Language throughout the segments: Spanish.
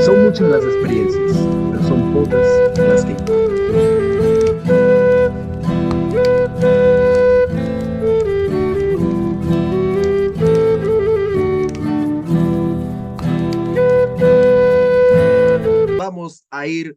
Son muchas las experiencias, pero son pocas las que impactan. Vamos a ir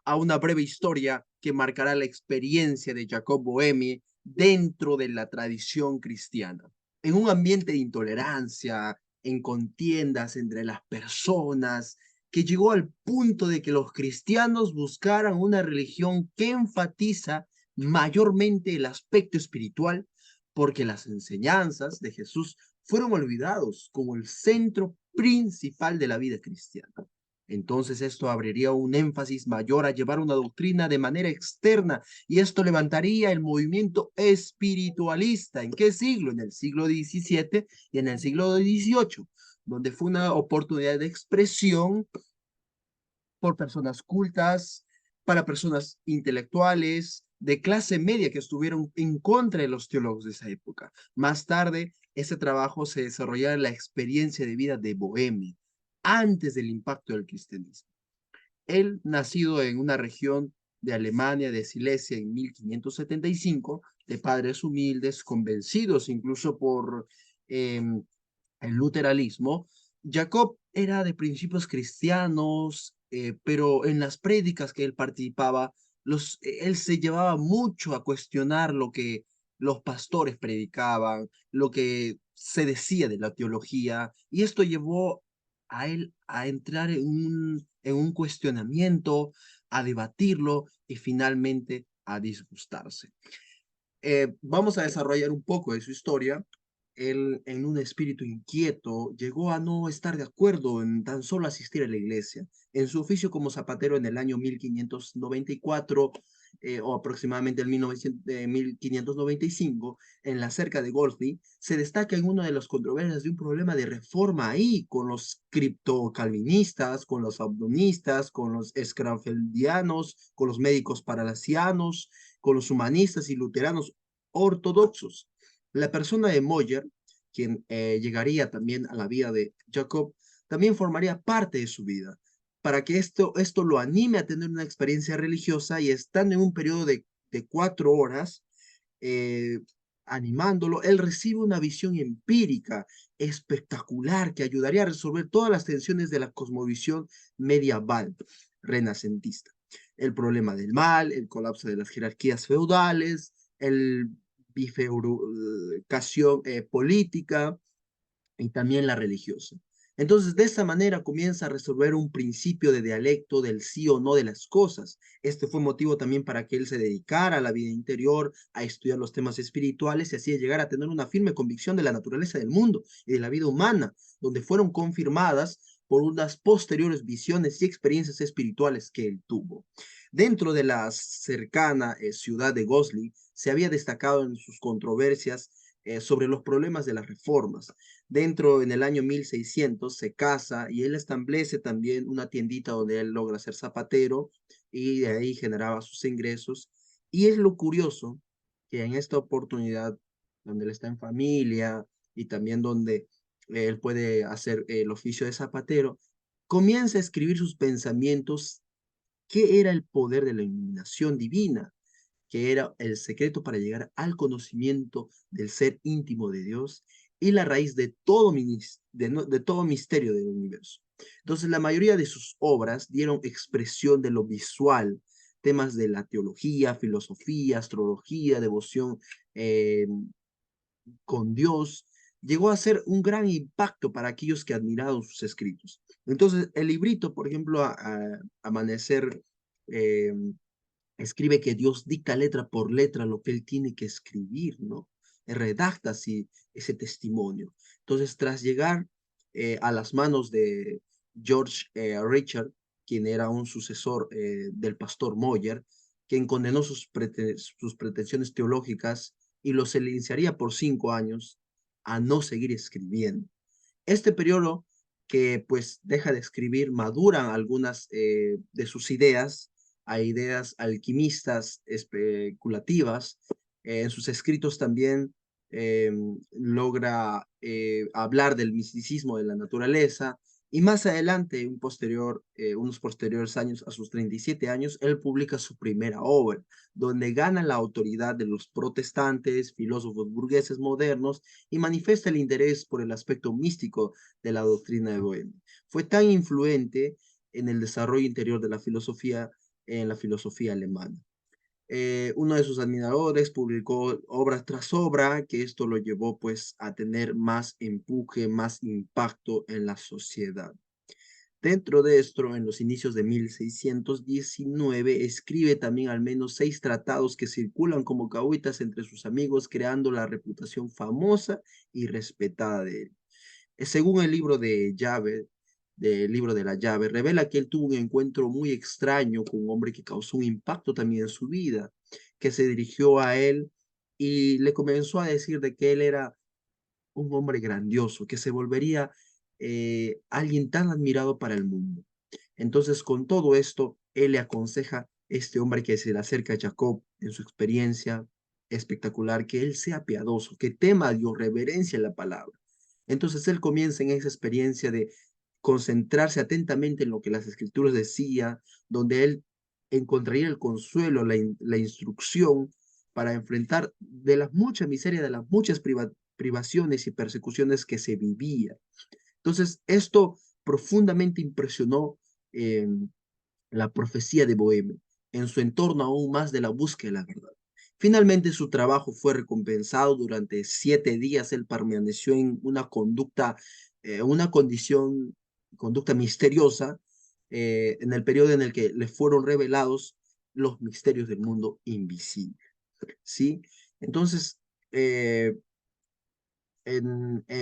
a una breve historia que marcará la experiencia de Jacob Boehme dentro de la tradición cristiana. En un ambiente de intolerancia, en contiendas entre las personas, que llegó al punto de que los cristianos buscaran una religión que enfatiza mayormente el aspecto espiritual, porque las enseñanzas de Jesús fueron olvidados como el centro principal de la vida cristiana. Entonces esto abriría un énfasis mayor a llevar una doctrina de manera externa y esto levantaría el movimiento espiritualista. ¿En qué siglo? En el siglo XVII y en el siglo XVIII, donde fue una oportunidad de expresión por personas cultas, para personas intelectuales, de clase media que estuvieron en contra de los teólogos de esa época. Más tarde, ese trabajo se desarrollaba en la experiencia de vida de Bohemia, antes del impacto del cristianismo. Él, nacido en una región de Alemania, de Silesia, en 1575, de padres humildes, convencidos incluso por el luteranismo, Jacob era de principios cristianos, pero en las prédicas que él participaba, él se llevaba mucho a cuestionar lo que los pastores predicaban, lo que se decía de la teología, y esto llevó a él a entrar en un cuestionamiento, a debatirlo y finalmente a disgustarse. Vamos a desarrollar un poco de su historia. Él, en un espíritu inquieto, llegó a no estar de acuerdo en tan solo asistir a la iglesia. En su oficio como zapatero en el año 1594, o aproximadamente el 1595, en la cerca de Golfi, se destaca en una de las controversias de un problema de reforma ahí, con los criptocalvinistas, con los abdonistas, con los escrafeldianos, con los médicos paralasianos, con los humanistas y luteranos ortodoxos. La persona de Moyer, quien llegaría también a la vida de Jacob, también formaría parte de su vida, para que esto lo anime a tener una experiencia religiosa y estando en un periodo de 4 horas, eh, animándolo, él recibe una visión empírica espectacular que ayudaría a resolver todas las tensiones de la cosmovisión medieval renacentista. El problema del mal, el colapso de las jerarquías feudales, el bifurcación política y también la religiosa. Entonces, de esta manera comienza a resolver un principio de dialecto del sí o no de las cosas. Este fue motivo también para que él se dedicara a la vida interior, a estudiar los temas espirituales y así llegar a tener una firme convicción de la naturaleza del mundo y de la vida humana, donde fueron confirmadas por unas posteriores visiones y experiencias espirituales que él tuvo. Dentro de la cercana ciudad de Gosley, se había destacado en sus controversias sobre los problemas de las reformas. Dentro, en el año 1600, se casa y él establece también una tiendita donde él logra ser zapatero y de ahí generaba sus ingresos. Y es lo curioso que en esta oportunidad, donde él está en familia y también donde él puede hacer el oficio de zapatero, comienza a escribir sus pensamientos, qué era el poder de la iluminación divina, que era el secreto para llegar al conocimiento del ser íntimo de Dios y la raíz de todo, de todo misterio del universo. Entonces, la mayoría de sus obras dieron expresión de lo visual, temas de la teología, filosofía, astrología, devoción eh, con Dios, llegó a ser un gran impacto para aquellos que admiraron sus escritos. Entonces, el librito, por ejemplo, Amanecer, eh, escribe que Dios dicta letra por letra lo que él tiene que escribir, ¿no? Redacta así ese testimonio. Entonces, tras llegar a las manos de George Richard, quien era un sucesor del pastor Moyer, quien condenó sus pretensiones teológicas y lo silenciaría por 5 años a no seguir escribiendo. Este periodo que pues deja de escribir, maduran algunas de sus ideas, a ideas alquimistas especulativas. En sus escritos también logra hablar del misticismo de la naturaleza, Y más adelante, unos posteriores años, a sus 37 años, él publica su primera obra, donde gana la autoridad de los protestantes, filósofos burgueses modernos, y manifiesta el interés por el aspecto místico de la doctrina de Bohemia. Fue tan influente en el desarrollo interior de la filosofía, en la filosofía alemana. Uno de sus admiradores publicó obra tras obra, que esto lo llevó pues a tener más empuje, más impacto en la sociedad. Dentro de esto, en los inicios de 1619, escribe también al menos 6 tratados que circulan como cauitas entre sus amigos, creando la reputación famosa y respetada de él. Según el libro de llave, del libro de la llave, revela que él tuvo un encuentro muy extraño con un hombre que causó un impacto también en su vida, que se dirigió a él y le comenzó a decir de que él era un hombre grandioso, que se volvería alguien tan admirado para el mundo. Entonces, con todo esto, él le aconseja a este hombre que se le acerca a Jacob en su experiencia espectacular, que él sea piadoso, que tema a Dios, reverencia la palabra. Entonces, él comienza en esa experiencia de concentrarse atentamente en lo que las escrituras decía, donde él encontraría el consuelo, la instrucción para enfrentar de las muchas miserias, de las muchas privaciones y persecuciones que se vivía. Entonces, esto profundamente impresionó eh, la profecía de Bohemia, en su entorno aún más de la búsqueda de la verdad. Finalmente su trabajo fue recompensado. Durante 7 días él permaneció en una conducta misteriosa, en el periodo en el que le fueron revelados los misterios del mundo invisible, ¿sí? Entonces, eh,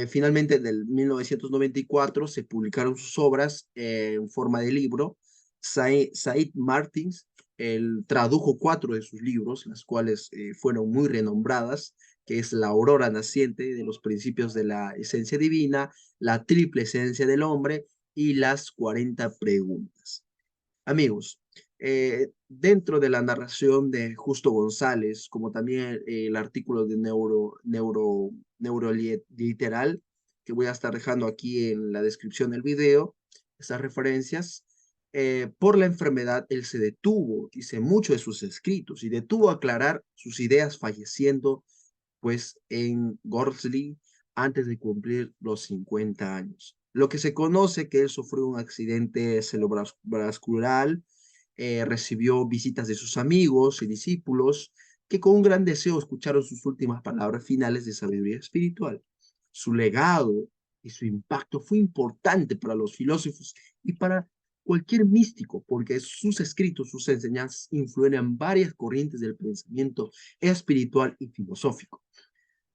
finalmente, en el 1994 se publicaron sus obras en forma de libro. Said Martins él tradujo 4 de sus libros, las cuales fueron muy renombradas, que es La aurora naciente de los principios de la esencia divina, La triple esencia del hombre y Las 40 preguntas. Amigos, dentro de la narración de Justo González, como también el artículo de Neuroliteral, que voy a estar dejando aquí en la descripción del video, esas referencias, por la enfermedad él se detuvo, hice mucho de sus escritos y detuvo a aclarar sus ideas falleciendo pues en Gorsley antes de cumplir los 50 años. Lo que se conoce que él sufrió un accidente cerebrovascular, recibió visitas de sus amigos y discípulos que con un gran deseo escucharon sus últimas palabras finales de sabiduría espiritual. Su legado y su impacto fue importante para los filósofos y para cualquier místico, porque sus escritos, sus enseñanzas influyen varias corrientes del pensamiento espiritual y filosófico.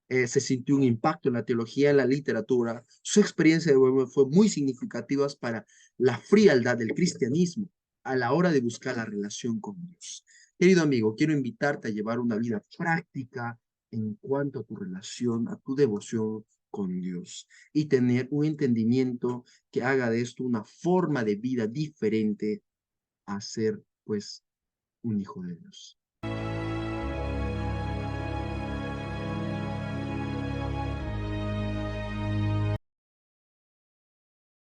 Se sintió un impacto en la teología, en la literatura. Su experiencia de Bohemia fue muy significativa para la frialdad del cristianismo a la hora de buscar la relación con Dios. Querido amigo, quiero invitarte a llevar una vida práctica en cuanto a tu relación, a tu devoción con Dios y tener un entendimiento que haga de esto una forma de vida diferente a ser, pues, un hijo de Dios.